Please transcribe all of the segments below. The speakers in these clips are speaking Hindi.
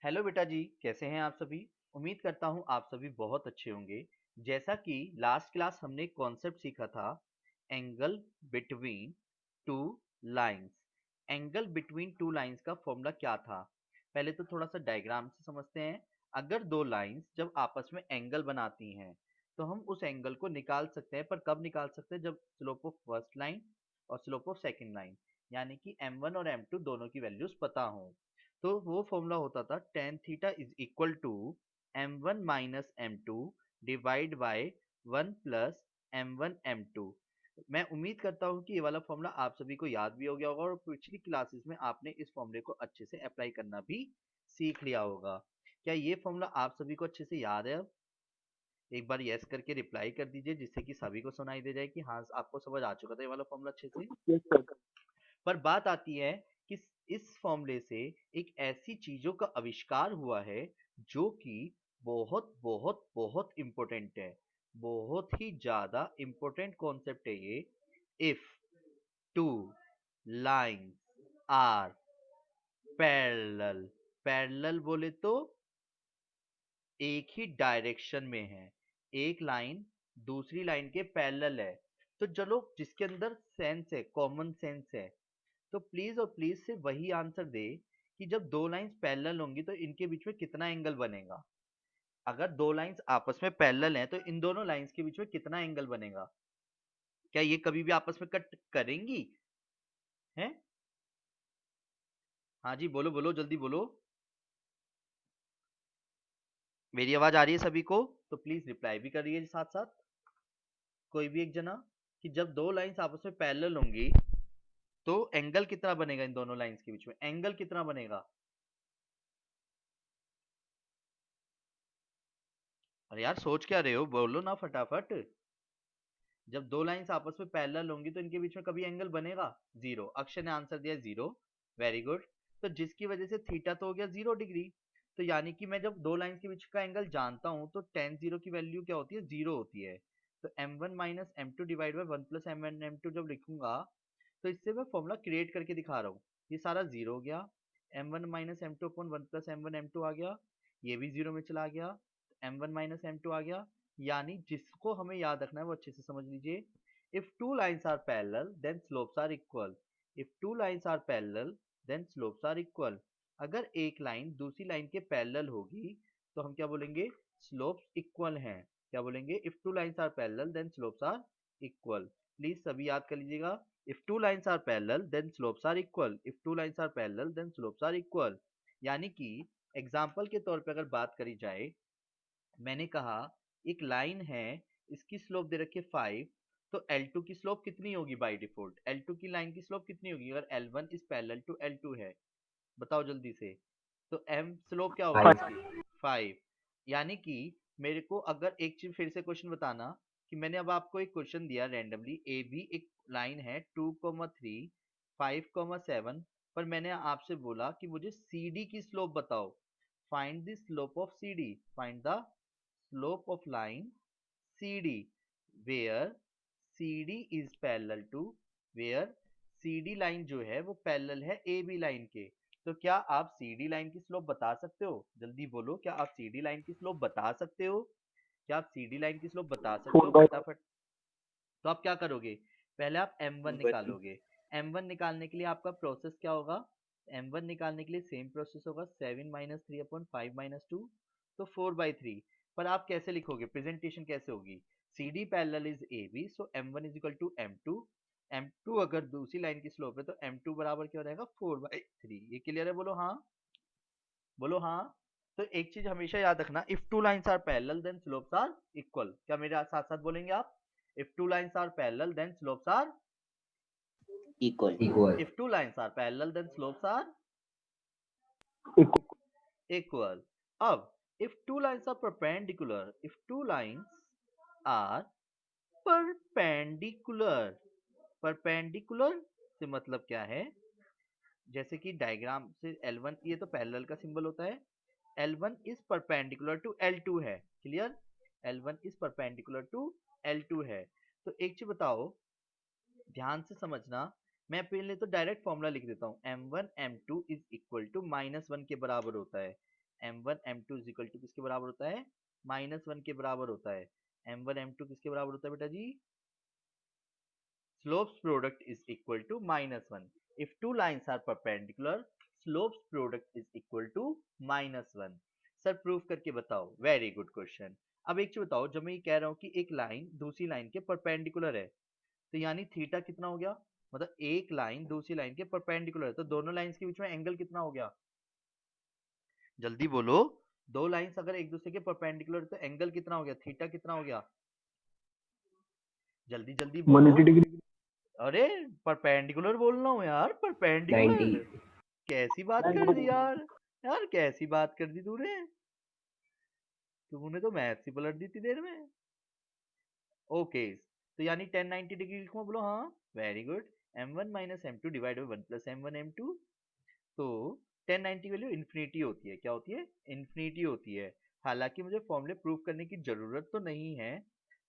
हेलो बेटा जी, कैसे हैं आप सभी। उम्मीद करता हूँ आप सभी बहुत अच्छे होंगे। जैसा कि लास्ट क्लास हमने एक कॉन्सेप्ट सीखा था, angle between two lines. Angle between two lines का फॉर्मूला क्या था, पहले तो थोड़ा सा डायग्राम से समझते हैं। अगर दो लाइंस जब आपस में एंगल बनाती हैं तो हम उस एंगल को निकाल सकते हैं, पर कब निकाल सकते हैं, जब स्लोप ऑफ फर्स्ट लाइन और स्लोप ऑफ सेकंड लाइन यानी कि m1 और m2 दोनों की वैल्यूज पता हो। तो वो फॉर्मूला होता था tan theta is equal to m1 minus m2 divide by 1 plus m1 m2। मैं उम्मीद करता हूँ कि ये वाला फॉर्मूला आप सभी को याद भी हो गया होगा और पिछली क्लासेस में आपने इस फॉर्मूले को अच्छे से अप्लाई करना भी सीख लिया होगा। क्या ये फॉर्मूला आप सभी को अच्छे से याद है? अब एक बार यस करके रिप्लाई कर दीजिए, जिससे कि सभी को सुनाई दे जाए कि हाँ आपको समझ आ चुका था ये वाला फॉर्मूला अच्छे से। Yes sir. पर बात आती है कि इस फॉर्मूले से एक ऐसी चीजों का आविष्कार हुआ है जो कि बहुत बहुत बहुत इंपॉर्टेंट है। बहुत ही ज्यादा इंपॉर्टेंट कॉन्सेप्ट है ये। If two lines are parallel, parallel बोले तो एक ही डायरेक्शन में है, एक लाइन दूसरी लाइन के पैरेलल है। तो चलो जिसके अंदर सेंस है, कॉमन सेंस है, तो प्लीज और प्लीज से वही आंसर दे कि जब दो लाइंस पैरेलल होंगी तो इनके बीच में कितना एंगल बनेगा। अगर दो लाइंस आपस में पैरेलल हैं तो इन दोनों लाइंस के बीच में कितना एंगल बनेगा। क्या ये कभी भी आपस में कट करेंगी? हैं? हाँ जी, बोलो बोलो, जल्दी बोलो। मेरी आवाज आ रही है सभी को? तो प्लीज रिप्लाई भी करिए साथ साथ, कोई भी एक जना, कि जब दो लाइंस आपस में पैरेलल होंगी तो एंगल कितना बनेगा, इन दोनों लाइंस के बीच में एंगल कितना बनेगा। अरे यार सोच क्या रहे हो, बोलो ना फटाफट। जब दो लाइंस आपस में पैरेलल होंगी तो इनके बीच में कभी एंगल बनेगा? जीरो। अक्षय ने आंसर दिया जीरो। Very good. तो जिसकी वजह से थीटा तो हो गया 0 डिग्री। तो यानी कि मैं जब दो लाइंस के बीच का एंगल जानता हूं तो टेन जीरो की वैल्यू क्या होती है, जीरो होती है। तो m1 minus M two divide by one plus M one M two जब लिखूंगा तो इससे मैं फॉर्मूला क्रिएट करके दिखा रहा हूँ। ये सारा जीरो हो गया, m1 minus M two upon one plus M one M two आ गया, ये भी जीरो में चला गया, m1 माइनस एम टू आ गया। यानी जिसको हमें याद रखना है वो अच्छे से समझ लीजिए। If two lines are parallel then slopes are equal. If two lines are parallel then slopes are equal. अगर एक लाइन दूसरी लाइन के पैरेलल होगी तो हम क्या बोलेंगे, स्लोप्स इक्वल हैं। क्या बोलेंगे, if two lines are parallel then slopes are equal. Please सभी याद कर लीजिएगा। If two lines are parallel then slopes are equal, if two lines are parallel then slopes are equal. यानी कि एग्जाम्पल के तौर पे अगर बात करी जाए, मैंने कहा एक लाइन है, इसकी स्लोप दे रखी है 5, तो L2 की स्लोप कितनी होगी बाय डिफॉल्ट, L2 की लाइन की स्लोप कितनी होगी अगर L1 is parallel to L2 है, बताओ जल्दी से। तो M स्लोप क्या होगी फाइव। इसकी, 5। यानी कि मेरे को अगर एक चीज फिर से क्वेश्चन बताना, कि मैंने अब आपको एक क्वेश्चन दिया रैंडमली, ए बी एक लाइन है 2,3 5,7, पर मैंने आपसे बोला कि मुझे सी डी की स्लोप बताओ। Find the slope of C D, find the slope of line CD where CD is parallel to, where CD line जो है वो पैरेलल है AB लाइन के। तो क्या आप CD लाइन की स्लोप बता सकते हो, जल्दी बोलो, क्या आप CD लाइन की स्लोप बता सकते हो? क्या आप CD लाइन की स्लोप बता सकते फोर हो बाई फटाफट? तो आप क्या करोगे, पहले आप m1 निकालोगे। m1 निकालने के लिए आपका प्रोसेस क्या होगा, m1 निकालने के लिए सेम प्रोसेस होगा, 7 minus three upon five minus two, तो 4/3। पर आप कैसे लिखोगे, प्रेजेंटेशन कैसे होगी, C D parallel is A B, so m1 is equal to m2। m2 अगर दूसरी लाइन की स्लोप है तो m2 बराबर क्या हो जाएगा, 4/3। ये क्लियर है, बोलो हाँ, बोलो हाँ। तो एक चीज हमेशा याद रखना, if two lines are parallel then slopes are equal. क्या मेरे साथ साथ बोलेंगे आप, if two lines are parallel then slopes are equal. if two lines are parallel then slopes are equal। अब if two lines are perpendicular, if two lines are perpendicular, perpendicular से मतलब क्या है, जैसे कि डायग्राम से L1, ये तो पैरेलल का सिंबल होता है, L1 is perpendicular to L2 है, clear, L1 is perpendicular to L2 है। तो एक चीज बताओ, ध्यान से समझना, मैं पहले तो डायरेक्ट फॉर्मूला लिख देता हूँ, m1 m2 is equal to -1 के बराबर होता है। m1 m2 is equal to किसके बराबर होता है, -1 के बराबर होता है। m1 m2 किसके बराबर होता है बेटा जी, slopes product is equal to -1 if two lines are perpendicular slopes product is equal to -1। Sir proof करके बताओ, वेरी गुड क्वेश्चन। अब एक चीज बताओ, जब मैं ये कह रहा हूँ कि एक लाइन दूसरी लाइन के परपेंडिकुलर है तो यानी थीटा कितना हो गया, मतलब एक लाइन दूसरी लाइन के परपेंडिकुलर है तो दोनों लाइंस के बीच में एंगल कितना हो गया, जल्दी बोलो। दो लाइंस अगर एक दूसरे के परपेंडिकुलर तो एंगल कितना हो गया, थीटा कितना हो गया, जल्दी जल्दी बोलो। 180 डिग्री। अरे परपेंडिकुलर बोल रहा हूँ यार, 90। परपेंडिकुलर। कैसी बात कर दी यार, यार कैसी बात कर दी तूने, तुमने तो मैथ्स ही पलट दी थी देर में। ओके, तो यानी 1090 डिग्री लिखूं, बोलो हाँ, very good. m1 minus m2 divide by 1 plus m1 m2। तो 1090 वैल्यू इन्फिनिटी होती है, क्या होती है, इन्फिनिटी होती है। हालांकि मुझे फॉर्मूले प्रूव करने की जरूरत तो नहीं है,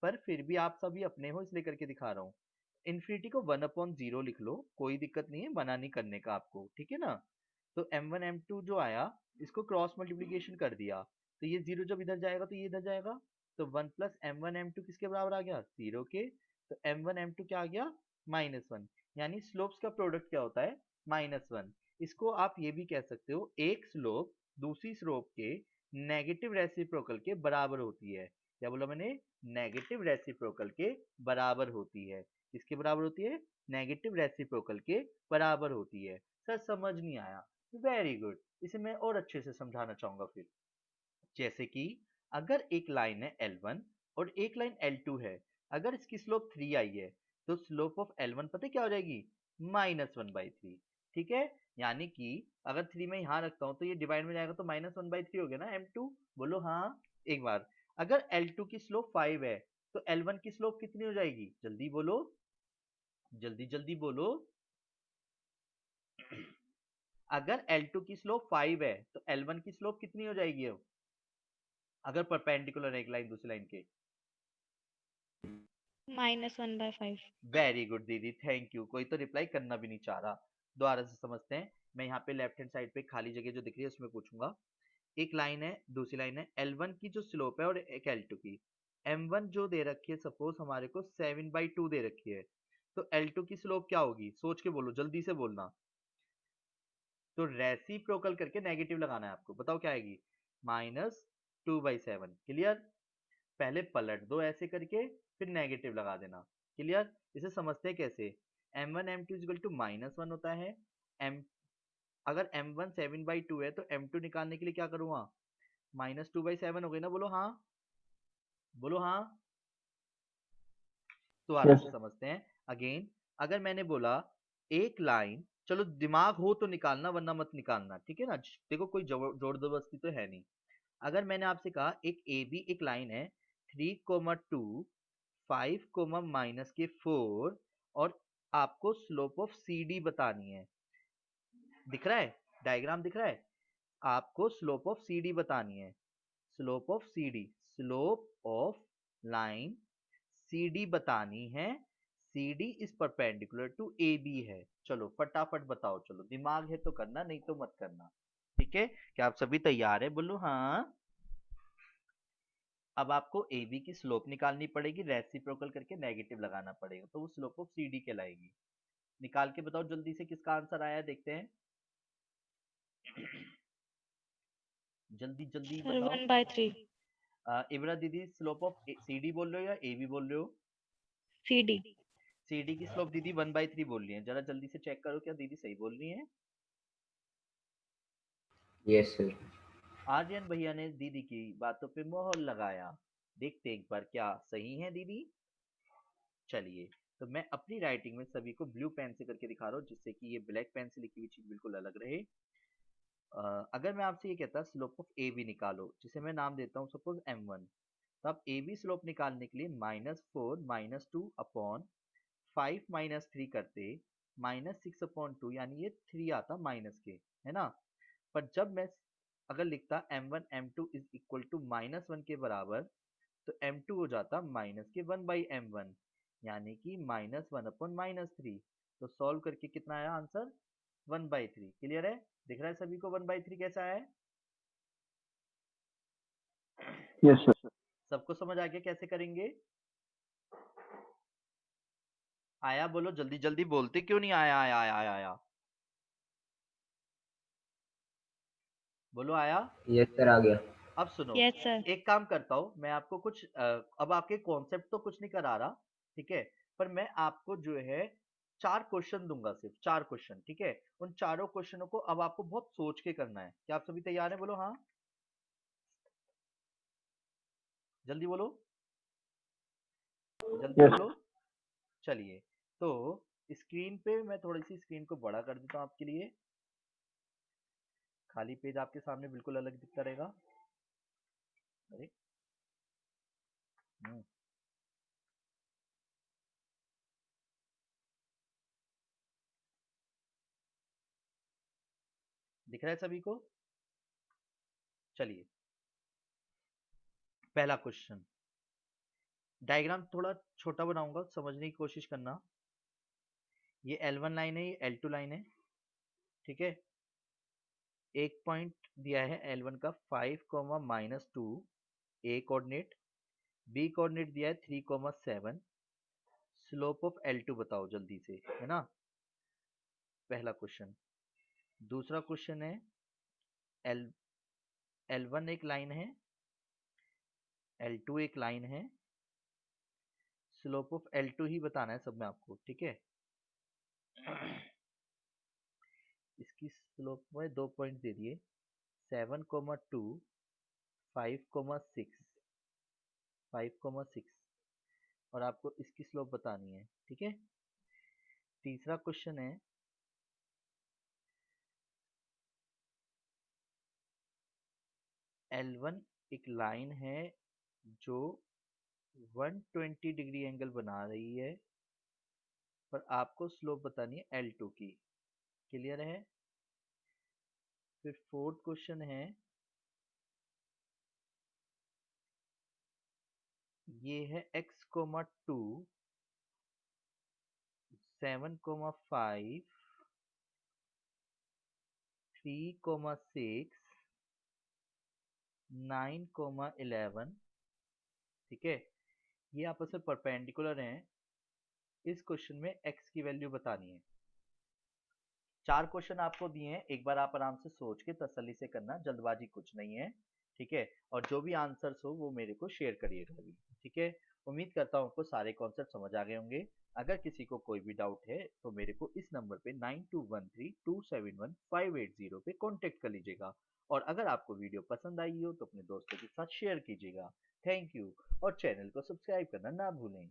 पर फिर भी आप सभी अपने हो इसलिए करके दिखा रहा हूँ। इन्फिनिटी को 1/0 लिख लो, कोई दिक्कत नहीं है बना नहीं करने का आपको, ठीक है ना। तो m1 m2 जो आया इसको क्रॉस मल्टीप्लीकेशन कर दिया, तो ये जीरो जब इधर जाएगा तो ये इधर जाएगा, तो 1 प्लस m1 m2 किसके बराबर आ गया, 0 के। तो m1 m2 क्या आ गया, -1। यानी स्लोप्स का प्रोडक्ट क्या होता है, -1। इसको आप ये भी कह सकते हो, एक स्लोप दूसरी स्लोप के नेगेटिव रेसिप्रोकल के बराबर होती है। क्या बोला मैंने, नेगेटिव रेसिप्रोकल के बराबर होती है। किसके बराबर होती है, नेगेटिव रेसिप्रोकल के बराबर होती है। सर समझ नहीं आया, वेरी गुड, इसे मैं और अच्छे से समझाना चाहूंगा फिर। जैसे कि अगर एक लाइन है L1 और एक लाइन L2 है, अगर इसकी स्लोप 3 आई है तो स्लोप ऑफ L1 पता है क्या हो जाएगी, -1/3। ठीक है, यानी कि अगर 3 मैं यहाँ रखता हूँ तो ये डिवाइड में जाएगा तो -1/3 हो गया ना M2, बोलो हाँ। एक बार, अगर L2 की स्लोप 5 है तो L1 की स्लोप कितनी हो जाएगी, जल्दी बोलो, जल्दी जल्दी बोलो। अगर L2 की स्लोप 5 है तो L1 की स्लोप कितनी हो जाएगी अब, अगर परपेंडिकुलर है एक लाइन दूसरी लाइन के, -1/5। वेरी गुड दीदी, थैंक यू, कोई तो रिप्लाई करना भी नहीं चाह रहा। दोबारा से समझते हैं, मैं यहाँ पे लेफ्ट हैंड साइड पे खाली जगह जो दिख रही है उसमें पूछूंगा। एक लाइन है दूसरी लाइन है, L1 की जो स्लोप है और एक L2 की, M1 जो दे रखी है सपोज हमारे को 7/2 दे रखी है, तो L2 की स्लोप क्या होगी, सोच के बोलो, जल्दी से बोलना। तो रेसिप्रोकल करके नेगेटिव लगाना है आपको, बताओ क्या आएगी, -2/7। क्लियर, पहले पलट दो ऐसे करके फिर नेगेटिव लगा देना। क्लियर, इसे समझते हैं कैसे, m1 m2 इक्वल टू -1 होता है। m अगर m1 7/2 है तो m2 निकालने के लिए क्या करूंगा, -2/7 हो गई ना, बोलो हाँ, बोलो हाँ। दोबारा यस। से समझते हैं अगेन। अगर मैंने बोला एक लाइन, चलो दिमाग हो तो निकालना वरना मत निकालना, ठीक है ना, देखो कोई जोर जबरदस्ती तो है नहीं। अगर मैंने आपसे कहा एक ए बी एक लाइन है, 3,2 5, -4 और आपको स्लोप ऑफ सी डी बतानी है, दिख रहा है, डायग्राम दिख रहा है, आपको स्लोप ऑफ सी डी बतानी है। Slope of C D, slope of line C D बतानी है। C D is perpendicular to A B है। चलो फटाफट बताओ, चलो दिमाग है तो करना, नहीं तो मत करना, ठीक है। क्या आप सभी तैयार है, बोलो हाँ। अब आपको ए बी की स्लोप निकालनी पड़ेगी, रेसिप्रोकल करके नेगेटिव लगाना पड़ेगा, तो वो स्लोप ऑफ सी डी कहलाएगी। निकाल के बताओ जल्दी से किसका आंसर आया है, देखते हैं। जल्दी जल्दी सर बताओ। 1/3। इब्रा दीदी स्लोप ऑफ सी डी बोल रहे हो या ए बी बोल रहे हो, CD। सी डी की स्लोप दीदी 1/3 बोल रही है, जरा जल्दी से चेक करो क्या दीदी सही बोल रही है। Yes sir. आर्यन भैया ने दीदी की बातों पे मोहर लगाया, देखते एक बार क्या सही है दीदी। चलिए, तो मैं अपनी राइटिंग में सभी को ब्लू पेन से करके दिखा रहा हूँ जिससे कि ये ब्लैक पेन से लिखी हुई चीज बिल्कुल अलग रहे। अगर मैं आपसे ये कहता स्लोप ऑफ ए बी निकालो, जिसे मैं नाम देता हूँ सपोज m1, तो आप ए बी स्लोप निकालने के लिए -4 -2 अपॉन 5 -3 करते, -6/2 यानी ये 3 आता माइनस के, है ना। पर जब मैं अगर लिखता m1 m2 is equal to -1 के बराबर, तो m2 हो जाता माइनस के 1/m1, यानी कि -1/-3। तो सॉल्व करके कितना आया आंसर, 1/3। क्लियर है, दिख रहा है सभी को 1/3 कैसा है। Yes sir. सबको समझ आ गया कैसे करेंगे? आया बोलो, जल्दी जल्दी बोलते क्यों नहीं? आया आया आया आया आया, बोलो आया। यस सर, आ गया। अब सुनो, यस सर। एक काम करता हूँ मैं, आपको कुछ अब आपके कॉन्सेप्ट तो कुछ नहीं करा रहा, ठीक है, पर मैं आपको जो है 4 क्वेश्चन दूंगा, सिर्फ 4 क्वेश्चन, ठीक है। उन चारों क्वेश्चनों को अब आपको बहुत सोच के करना है। क्या आप सभी तैयार हैं? बोलो हाँ, जल्दी बोलो, जल्दी यस। बोलो। चलिए, तो स्क्रीन पे मैं थोड़ी सी स्क्रीन को बड़ा कर देता हूँ आपके लिए, खाली पेज आपके सामने बिल्कुल अलग दिखता रहेगा। अरे हम्म, दिख रहा है सभी को? चलिए, पहला क्वेश्चन, डायग्राम थोड़ा छोटा बनाऊंगा, समझने की कोशिश करना। ये L1 लाइन है, ये L2 लाइन है, ठीक है। एक पॉइंट दिया है L1 का 5, -2 A कोऑर्डिनेट, B कोऑर्डिनेट दिया है 3, 7। स्लोप ऑफ L2 बताओ जल्दी से, है ना, पहला क्वेश्चन। दूसरा क्वेश्चन है, L L1 एक लाइन है, L2 एक लाइन है, स्लोप ऑफ L2 ही बताना है सब में आपको, ठीक है। इसकी स्लोप में 2 पॉइंट दे दिए, 7, 2, 5, 6, 5, 6, और आपको इसकी स्लोप बतानी है, ठीक है। तीसरा क्वेश्चन है, L1 एक लाइन है जो 120 डिग्री एंगल बना रही है, पर आपको स्लोप बतानी है L2 की। क्लियर है? फिर फोर्थ क्वेश्चन है, ये है x, 2, 7, 5, 3, 6, 9, 11, ठीक है। ये आपस में परपेंडिकुलर हैं। इस क्वेश्चन में x की वैल्यू बतानी है। 4 क्वेश्चन आपको दिए हैं, एक बार आप आराम से सोच के तसल्ली से करना, जल्दबाजी कुछ नहीं है, ठीक है। और जो भी आंसर्स हो वो मेरे को शेयर करिएगा अभी, ठीक है। उम्मीद करता हूँ आपको सारे कॉन्सेप्ट समझ आ गए होंगे। अगर किसी को कोई भी डाउट है तो मेरे को इस नंबर पे 9213271580 पे कांटेक्ट कर लीजिएगा। और अगर आपको वीडियो पसंद आई हो तो अपने दोस्तों के साथ शेयर कीजिएगा। थैंक यू, और चैनल को सब्सक्राइब करना ना भूलें।